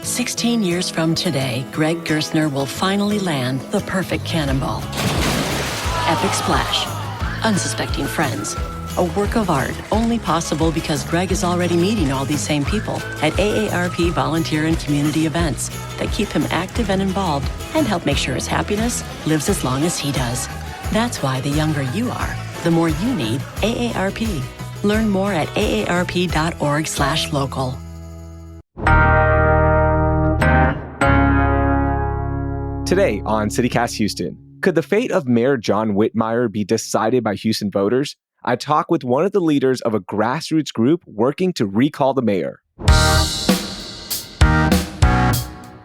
16 years from today, Greg Gerstner will finally land the perfect cannonball. Epic splash. Unsuspecting friends. A work of art only possible because Greg is already meeting all these same people at AARP volunteer and community events that keep him active and involved and help make sure his happiness lives as long as he does. That's why the younger you are, the more you need AARP. Learn more at aarp.org/local. Today on CityCast Houston, could the fate of Mayor John Whitmire be decided by Houston voters? I talk with one of the leaders of a grassroots group working to recall the mayor.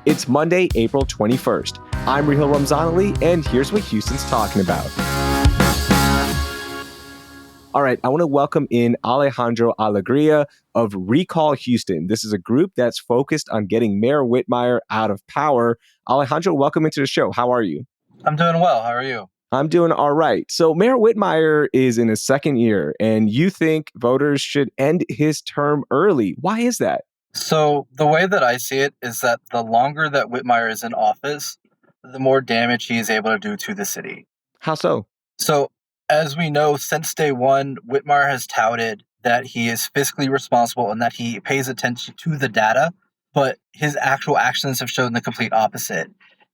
It's Monday, April 21st. I'm Raheel Ramzanali, and here's what Houston's talking about. All right, I want to welcome in Alejandro Alegria of Recall Houston. This is a group that's focused on getting Mayor Whitmire out of power. Alejandro, welcome into the show. How are you? I'm doing well. How are you? I'm doing all right. So Mayor Whitmire is in his second year, and you think voters should end his term early. Why is that? So the way that I see it is that the longer that Whitmire is in office, the more damage he is able to do to the city. How so? So as we know, since day one, Whitmire has touted that he is fiscally responsible and that he pays attention to the data, but his actual actions have shown the complete opposite.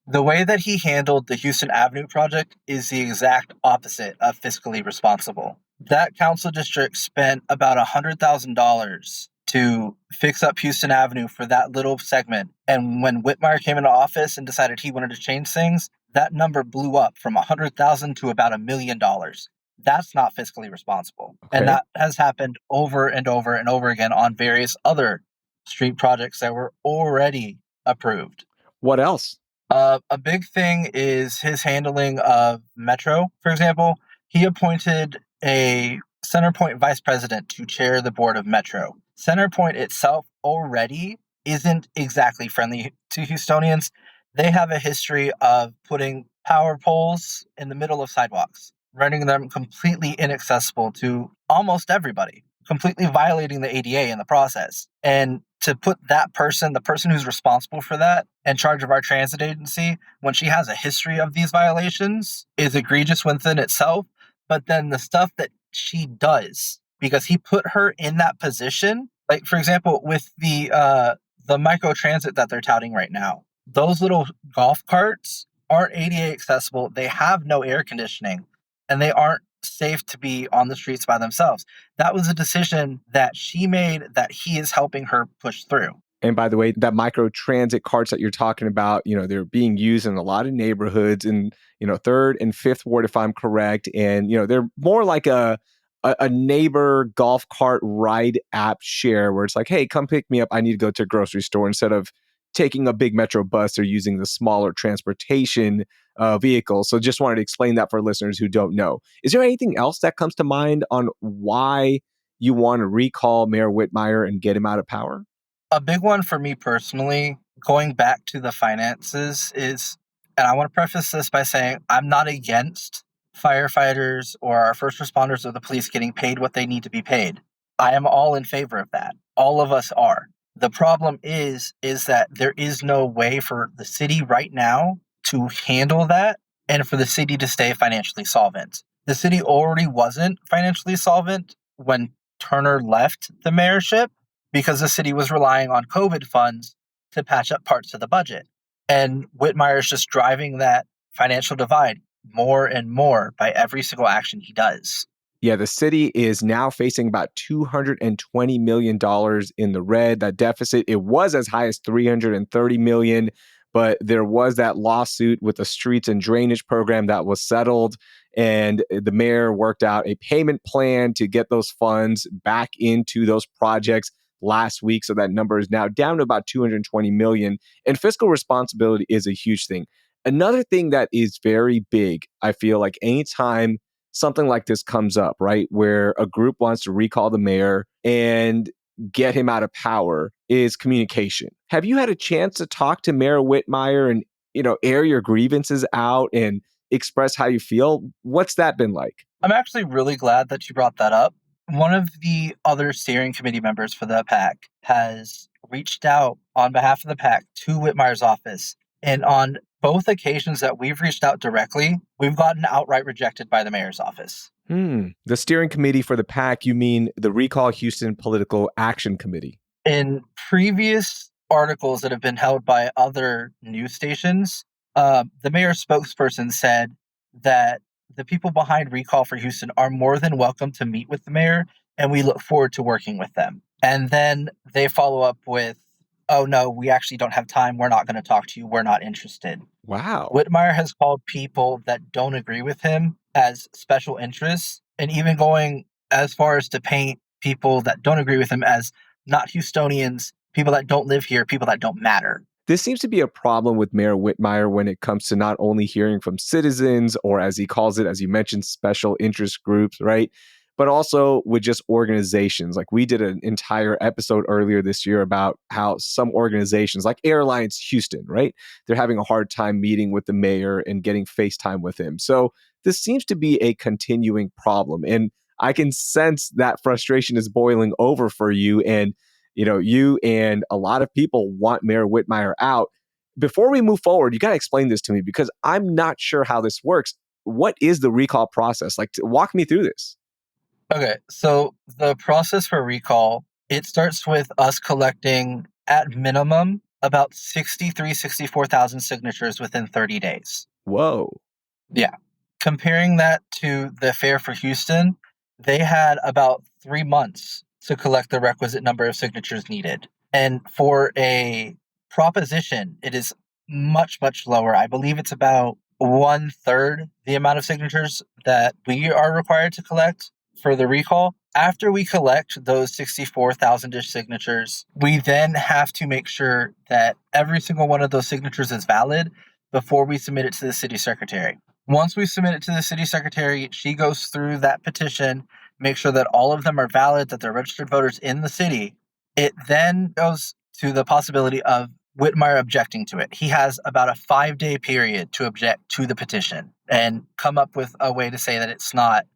The way that he handled the Houston Avenue project is the exact opposite of fiscally responsible. That council district spent about $100,000 to fix up Houston Avenue for that little segment. And when Whitmire came into office and decided he wanted to change things, that number blew up from $100,000 to about $1 million. That's not fiscally responsible. Okay. And that has happened over and over and over again on various other street projects that were already approved. What else? A big thing is his handling of Metro, for example. He appointed a Centerpoint vice president to chair the board of Metro. Centerpoint itself already isn't exactly friendly to Houstonians. They have a history of putting power poles in the middle of sidewalks, rendering them completely inaccessible to almost everybody, completely violating the ADA in the process. And to put that person, the person who's responsible for that, in charge of our transit agency, when she has a history of these violations, is egregious within itself. But then the stuff that she does, because he put her in that position, like for example, with the micro transit that they're touting right now, those little golf carts aren't ADA accessible. They have no air conditioning, and they aren't safe to be on the streets by themselves. That was a decision that she made that he is helping her push through. And by the way, that micro transit carts that you're talking about, they're being used in a lot of neighborhoods in, 3rd and 5th Ward, if I'm correct. And, they're more like a neighbor golf cart ride app share where it's like, hey, come pick me up. I need to go to a grocery store instead of taking a big metro bus or using the smaller transportation vehicle. So just wanted to explain that for listeners who don't know. Is there anything else that comes to mind on why you want to recall Mayor Whitmire and get him out of power? A big one for me personally, going back to the finances is, and I want to preface this by saying I'm not against firefighters or our first responders or the police getting paid what they need to be paid. I am all in favor of that. All of us are. The problem is that there is no way for the city right now to handle that and for the city to stay financially solvent. The city already wasn't financially solvent when Turner left the mayorship because the city was relying on COVID funds to patch up parts of the budget. And Whitmire is just driving that financial divide more and more by every single action he does. Yeah, the city is now facing about $220 million in the red. That deficit, it was as high as $330 million, but there was that lawsuit with the streets and drainage program that was settled, and the mayor worked out a payment plan to get those funds back into those projects last week. So that number is now down to about $220 million, and fiscal responsibility is a huge thing. Another thing that is very big, I feel like anytime something like this comes up, right, where a group wants to recall the mayor and get him out of power, is communication. Have you had a chance to talk to Mayor Whitmire and, air your grievances out and express how you feel? What's that been like? I'm actually really glad that you brought that up. One of the other steering committee members for the PAC has reached out on behalf of the PAC to Whitmire's office. And on both occasions that we've reached out directly, we've gotten outright rejected by the mayor's office. The steering committee for the PAC, you mean the Recall Houston Political Action Committee? In previous articles that have been held by other news stations, the mayor's spokesperson said that the people behind Recall for Houston are more than welcome to meet with the mayor, and we look forward to working with them. And then they follow up with, oh no, we actually don't have time. We're not going to talk to you. We're not interested. Wow. Whitmire has called people that don't agree with him as special interests, and even going as far as to paint people that don't agree with him as not Houstonians, people that don't live here, people that don't matter. This seems to be a problem with Mayor Whitmire when it comes to not only hearing from citizens, or as he calls it, as you mentioned, special interest groups, right? But also with just organizations. Like we did an entire episode earlier this year about how some organizations like Airlines Houston, right? They're having a hard time meeting with the mayor and getting FaceTime with him. So this seems to be a continuing problem. And I can sense that frustration is boiling over for you. And, you and a lot of people want Mayor Whitmire out. Before we move forward, you got to explain this to me because I'm not sure how this works. What is the recall process? Walk me through this. Okay, so the process for recall, it starts with us collecting, at minimum, about 64,000 signatures within 30 days. Whoa. Yeah. Comparing that to the Fair for Houston, they had about 3 months to collect the requisite number of signatures needed. And for a proposition, it is much, much lower. I believe it's about 1/3 the amount of signatures that we are required to collect for the recall. After we collect those 64,000-ish signatures, we then have to make sure that every single one of those signatures is valid before we submit it to the city secretary. Once we submit it to the city secretary, she goes through that petition, make sure that all of them are valid, that they're registered voters in the city. It then goes to the possibility of Whitmire objecting to it. He has about a 5-day period to object to the petition and come up with a way to say that it's not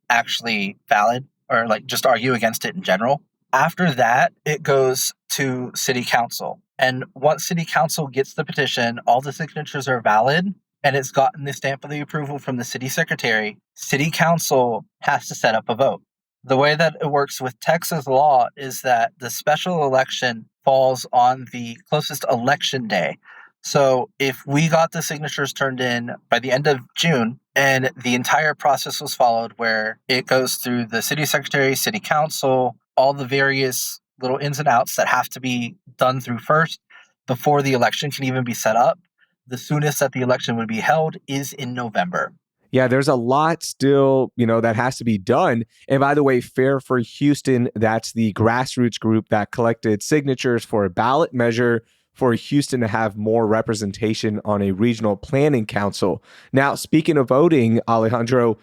actually valid, or just argue against it in general. After that, it goes to city council. And once city council gets the petition, all the signatures are valid, and it's gotten the stamp of the approval from the city secretary, city council has to set up a vote. The way that it works with Texas law is that the special election falls on the closest election day. So if we got the signatures turned in by the end of June and the entire process was followed where it goes through the city secretary, city council, all the various little ins and outs that have to be done through first before the election can even be set up, the soonest that the election would be held is in November. Yeah, there's a lot still, that has to be done. And by the way, Fair for Houston, that's the grassroots group that collected signatures for a ballot measure for Houston to have more representation on a regional planning council. Now, speaking of voting, Alejandro,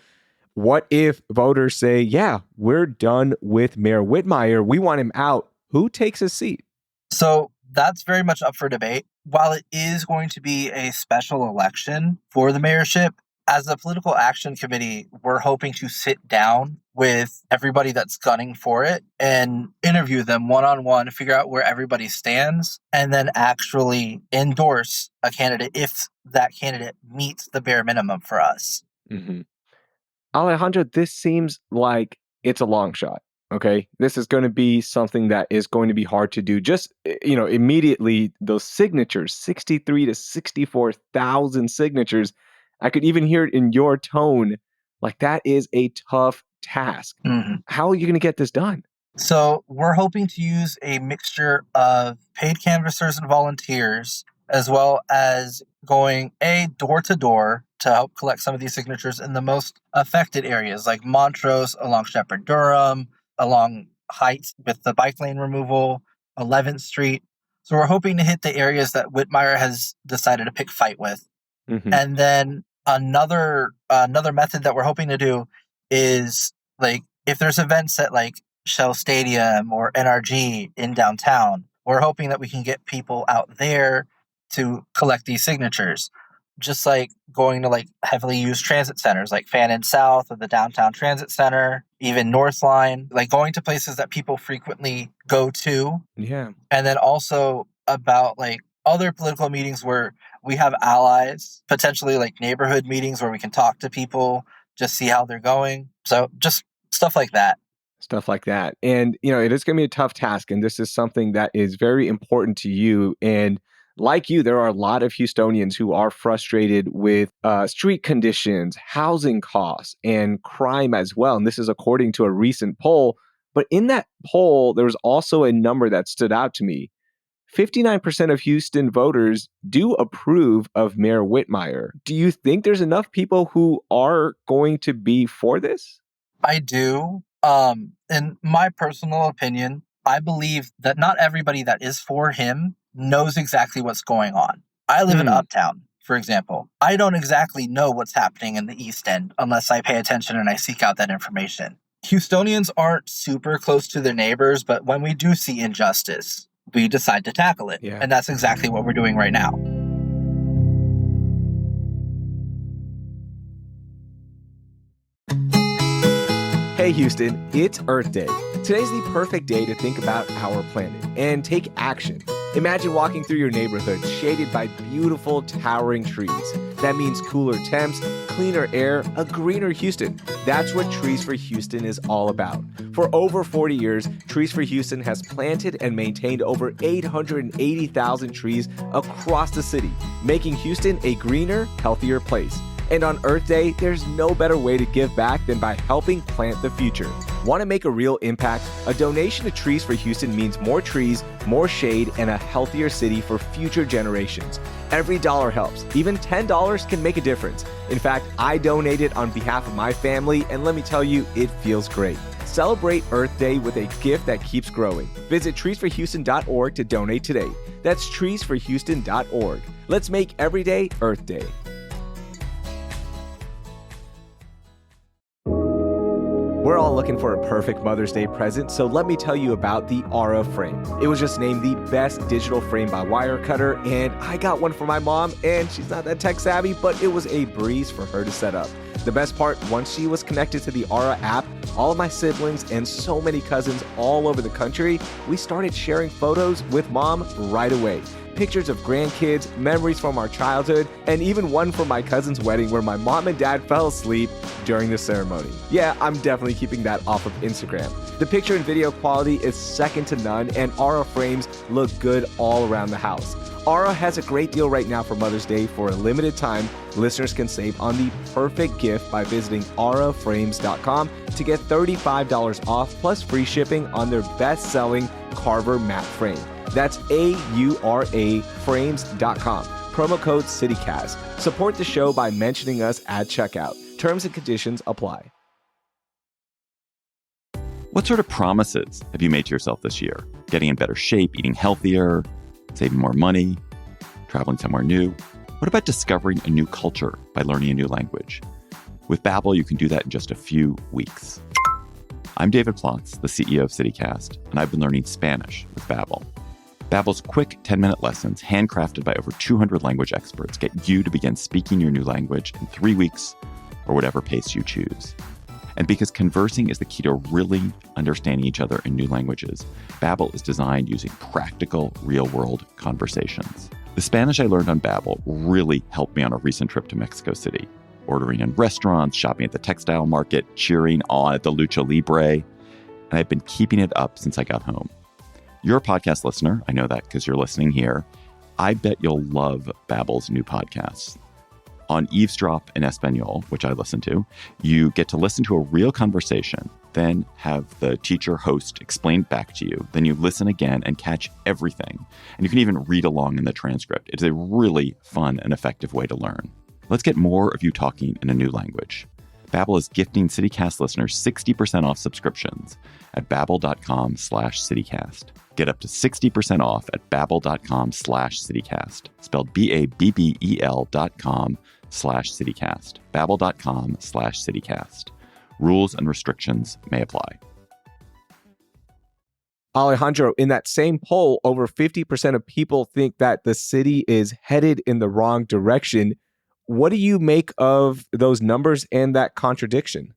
what if voters say, yeah, we're done with Mayor Whitmire, we want him out? Who takes his seat? So that's very much up for debate. While it is going to be a special election for the mayorship, as a political action committee, we're hoping to sit down with everybody that's gunning for it and interview them one-on-one, figure out where everybody stands, and then actually endorse a candidate if that candidate meets the bare minimum for us. Mm-hmm. Alejandro, this seems like it's a long shot. Okay, this is going to be something that is going to be hard to do. Just, immediately, those signatures, 63 to 64,000 signatures. I could even hear it in your tone. Like, that is a tough task. Mm-hmm. How are you going to get this done? So we're hoping to use a mixture of paid canvassers and volunteers, as well as going door to door to help collect some of these signatures in the most affected areas, like Montrose, along Shepherd Durham, along Heights with the bike lane removal, 11th Street. So we're hoping to hit the areas that Whitmire has decided to pick fight with. Mm-hmm. And then another method that we're hoping to do is, if there's events at Shell Stadium or NRG in downtown, we're hoping that we can get people out there to collect these signatures. just like going to like heavily used transit centers like Fannin South or the Downtown Transit Center, even North Line, like going to places that people frequently go to. Yeah. And then also about like other political meetings where we have allies, potentially like neighborhood meetings where we can talk to people, just see how they're going. So just stuff like that. Stuff like that. And, it is going to be a tough task. And this is something that is very important to you. And like you, there are a lot of Houstonians who are frustrated with street conditions, housing costs, and crime as well. And this is according to a recent poll. But in that poll, there was also a number that stood out to me. 59% of Houston voters do approve of Mayor Whitmire. Do you think there's enough people who are going to be for this? I do. In my personal opinion, I believe that not everybody that is for him knows exactly what's going on. I live in Uptown, for example. I don't exactly know what's happening in the East End unless I pay attention and I seek out that information. Houstonians aren't super close to their neighbors, but when we do see injustice, we decide to tackle it. Yeah. And that's exactly what we're doing right now. Hey Houston, it's Earth Day. Today's the perfect day to think about our planet and take action. Imagine walking through your neighborhood shaded by beautiful, towering trees. That means cooler temps, cleaner air, a greener Houston. That's what Trees for Houston is all about. For over 40 years, Trees for Houston has planted and maintained over 880,000 trees across the city, making Houston a greener, healthier place. And on Earth Day, there's no better way to give back than by helping plant the future. Want to make a real impact? A donation to Trees for Houston means more trees, more shade, and a healthier city for future generations. Every dollar helps. Even $10 can make a difference. In fact, I donated on behalf of my family, and let me tell you, it feels great. Celebrate Earth Day with a gift that keeps growing. Visit treesforhouston.org to donate today. That's treesforhouston.org. Let's make every day Earth Day. We're all looking for a perfect Mother's Day present, so let me tell you about the Aura frame. It was just named the best digital frame by Wirecutter, and I got one for my mom, and she's not that tech savvy, but it was a breeze for her to set up. The best part, once she was connected to the Aura app, all of my siblings and so many cousins all over the country, we started sharing photos with mom right away. Pictures of grandkids, memories from our childhood, and even one from my cousin's wedding where my mom and dad fell asleep during the ceremony. Yeah, I'm definitely keeping that off of Instagram. The picture and video quality is second to none, and Aura frames look good all around the house. Aura has a great deal right now for Mother's Day. For a limited time, listeners can save on the perfect gift by visiting auraframes.com to get $35 off plus free shipping on their best-selling Carver matte frame. That's AURA frames.com. Promo code CityCast. Support the show by mentioning us at checkout. Terms and conditions apply. What sort of promises have you made to yourself this year? Getting in better shape, eating healthier, saving more money, traveling somewhere new? What about discovering a new culture by learning a new language? With Babbel, you can do that in just a few weeks. I'm David Plotz, the CEO of CityCast, and I've been learning Spanish with Babbel. Babbel's quick 10-minute lessons, handcrafted by over 200 language experts, get you to begin speaking your new language in 3 weeks or whatever pace you choose. And because conversing is the key to really understanding each other in new languages, Babbel is designed using practical, real-world conversations. The Spanish I learned on Babbel really helped me on a recent trip to Mexico City, ordering in restaurants, shopping at the textile market, cheering on at the Lucha Libre, and I've been keeping it up since I got home. You're a podcast listener. I know that because you're listening here. I bet you'll love Babbel's new podcasts. On Eavesdrop in Espanol, which I listen to, you get to listen to a real conversation, then have the teacher host explain back to you. Then you listen again and catch everything. And you can even read along in the transcript. It's a really fun and effective way to learn. Let's get more of you talking in a new language. Babbel is gifting CityCast listeners 60% off subscriptions at babbel.com/CityCast. Get up to 60% off at babbel.com/CityCast. Spelled BABBEL.com/CityCast. Babbel.com/CityCast. Rules and restrictions may apply. Alejandro, in that same poll, over 50% of people think that the city is headed in the wrong direction. What do you make of those numbers and that contradiction?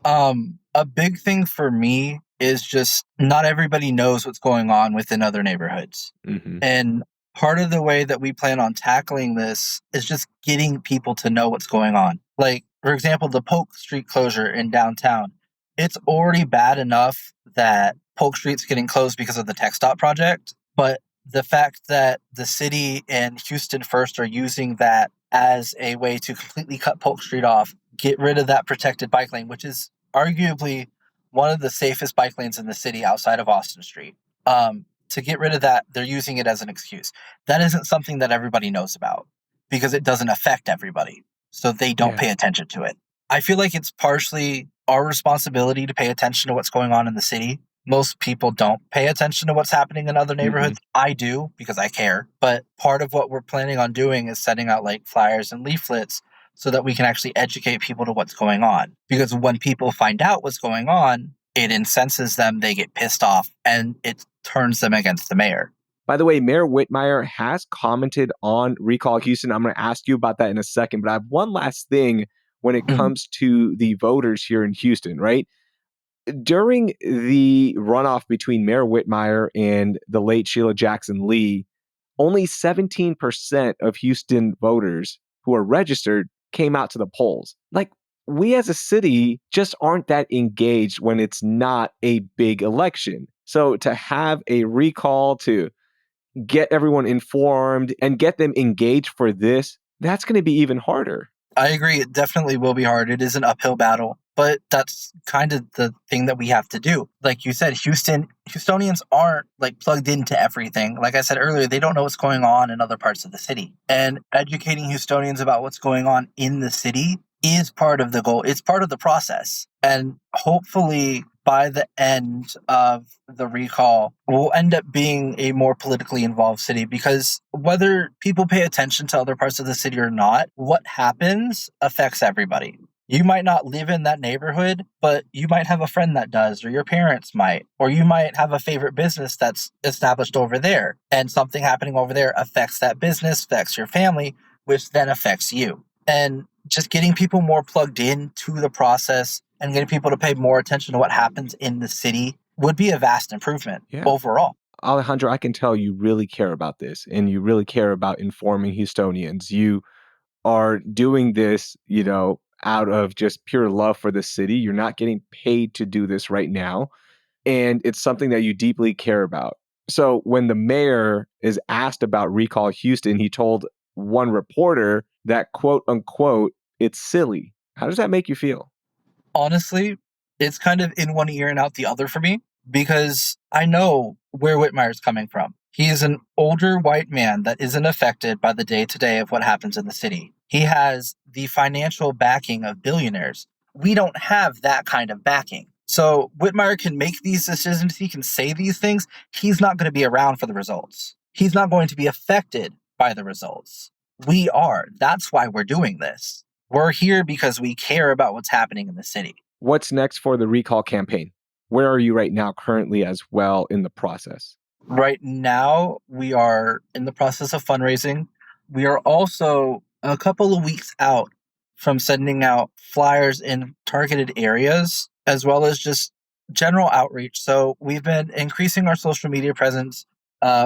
A big thing for me is just not everybody knows what's going on within other neighborhoods. Mm-hmm. And part of the way that we plan on tackling this is just getting people to know what's going on. Like, for example, the Polk Street closure in downtown. It's already bad enough that Polk Street's getting closed because of the Tech Stop project. But the fact that the city and Houston First are using that as a way to completely cut Polk Street off, get rid of that protected bike lane, which is arguably one of the safest bike lanes in the city outside of Austin Street. To get rid of that, they're using it as an excuse. That isn't something that everybody knows about because it doesn't affect everybody. So they don't pay attention to it. I feel like it's partially our responsibility to pay attention to what's going on in the city. Most people don't pay attention to what's happening in other neighborhoods. Mm-hmm. I do because I care. But part of what we're planning on doing is setting out like flyers and leaflets so that we can actually educate people to what's going on. Because when people find out what's going on, it incenses them, they get pissed off, and it turns them against the mayor. By the way, Mayor Whitmire has commented on Recall Houston. I'm going to ask you about that in a second, but I have one last thing when it comes to the voters here in Houston, right? During the runoff between Mayor Whitmire and the late Sheila Jackson Lee, only 17% of Houston voters who are registered came out to the polls. Like, we as a city just aren't that engaged when it's not a big election. So to have a recall to get everyone informed and get them engaged for this, that's going to be even harder. I agree. It definitely will be hard. It is an uphill battle, but that's kind of the thing that we have to do. Like you said, Houstonians aren't like plugged into everything. Like I said earlier, they don't know what's going on in other parts of the city. And educating Houstonians about what's going on in the city is part of the goal. It's part of the process. And hopefully by the end of the recall, we'll end up being a more politically involved city, because whether people pay attention to other parts of the city or not, what happens affects everybody. You might not live in that neighborhood, but you might have a friend that does, or your parents might, or you might have a favorite business that's established over there, and something happening over there affects that business, affects your family, which then affects you. And just getting people more plugged into the process and getting people to pay more attention to what happens in the city would be a vast improvement overall. Alejandro, I can tell you really care about this, and you really care about informing Houstonians. You are doing this, out of just pure love for the city. You're not getting paid to do this right now, and it's something that you deeply care about. So when the mayor is asked about Recall Houston, he told one reporter that, quote unquote, it's silly. How does that make you feel? Honestly, it's kind of in one ear and out the other for me, because I know where Whitmire's coming from. He is an older white man that isn't affected by the day-to-day of what happens in the city. He has the financial backing of billionaires. We don't have that kind of backing. So Whitmire can make these decisions, he can say these things. He's not going to be around for the results. He's not going to be affected by the results. We are. That's why we're doing this. We're here because we care about what's happening in the city. What's next for the recall campaign? Where are you right now currently as well in the process? Right now, we are in the process of fundraising. We are also a couple of weeks out from sending out flyers in targeted areas, as well as just general outreach. So we've been increasing our social media presence.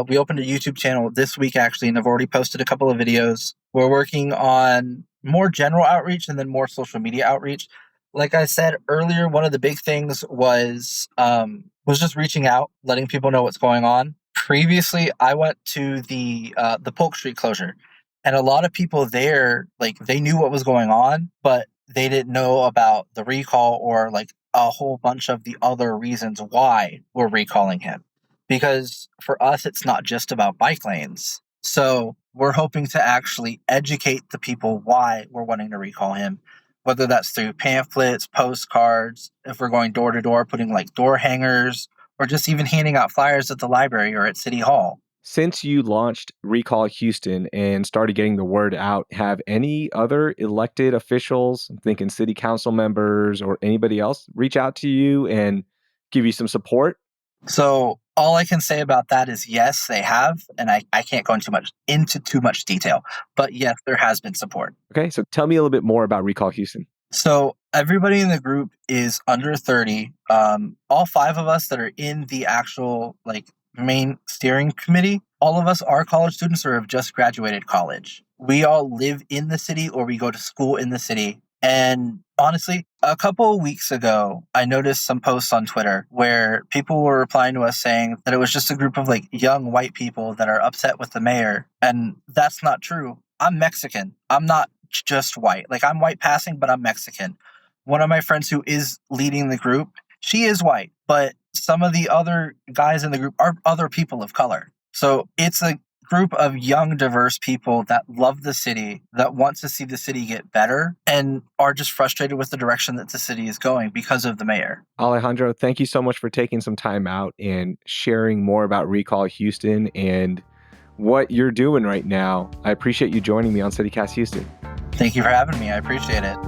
We opened a YouTube channel this week, actually, and I've already posted a couple of videos. We're working on more general outreach and then more social media outreach. Like I said earlier, one of the big things was just reaching out, letting people know what's going on. Previously, I went to the Polk Street closure, and a lot of people there, they knew what was going on, but they didn't know about the recall or a whole bunch of the other reasons why we're recalling him. Because for us, it's not just about bike lanes. So we're hoping to actually educate the people why we're wanting to recall him, whether that's through pamphlets, postcards, if we're going door to door, putting door hangers, or just even handing out flyers at the library or at City Hall. Since you launched Recall Houston and started getting the word out, have any other elected officials, I'm thinking city council members or anybody else, reach out to you and give you some support? So All I can say about that is yes, they have, and I can't go into too much detail. But yes, there has been support. Okay, so tell me a little bit more about Recall Houston. So everybody in the group is under 30. All 5 of us that are in the actual main steering committee, all of us are college students or have just graduated college. We all live in the city or we go to school in the city. And honestly, a couple of weeks ago, I noticed some posts on Twitter where people were replying to us saying that it was just a group of young white people that are upset with the mayor. And that's not true. I'm Mexican. I'm not just white. I'm white passing, but I'm Mexican. One of my friends who is leading the group, she is white, but some of the other guys in the group are other people of color. So it's a group of young, diverse people that love the city, that want to see the city get better, and are just frustrated with the direction that the city is going because of the mayor. Alejandro, thank you so much for taking some time out and sharing more about Recall Houston and what you're doing right now. I appreciate you joining me on CityCast Houston. Thank you for having me. I appreciate it.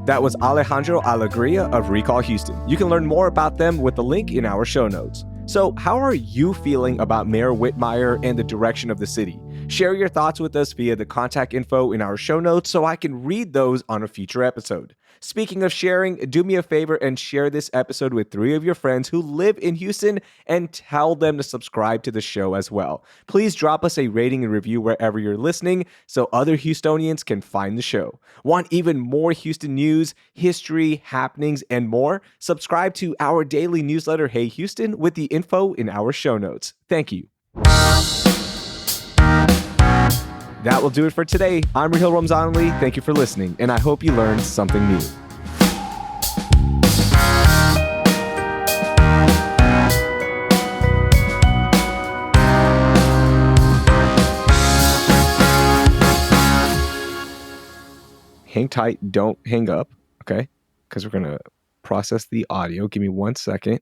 That was Alejandro Alegria of Recall Houston. You can learn more about them with the link in our show notes. So how are you feeling about Mayor Whitmire and the direction of the city? Share your thoughts with us via the contact info in our show notes so I can read those on a future episode. Speaking of sharing, do me a favor and share this episode with 3 of your friends who live in Houston and tell them to subscribe to the show as well. Please drop us a rating and review wherever you're listening so other Houstonians can find the show. Want even more Houston news, history, happenings, and more? Subscribe to our daily newsletter, Hey Houston, with the info in our show notes. Thank you. That will do it for today. I'm Raheel Ramzanali. Thank you for listening, and I hope you learned something new. Hang tight. Don't hang up, okay? Because we're going to process the audio. Give me 1 second.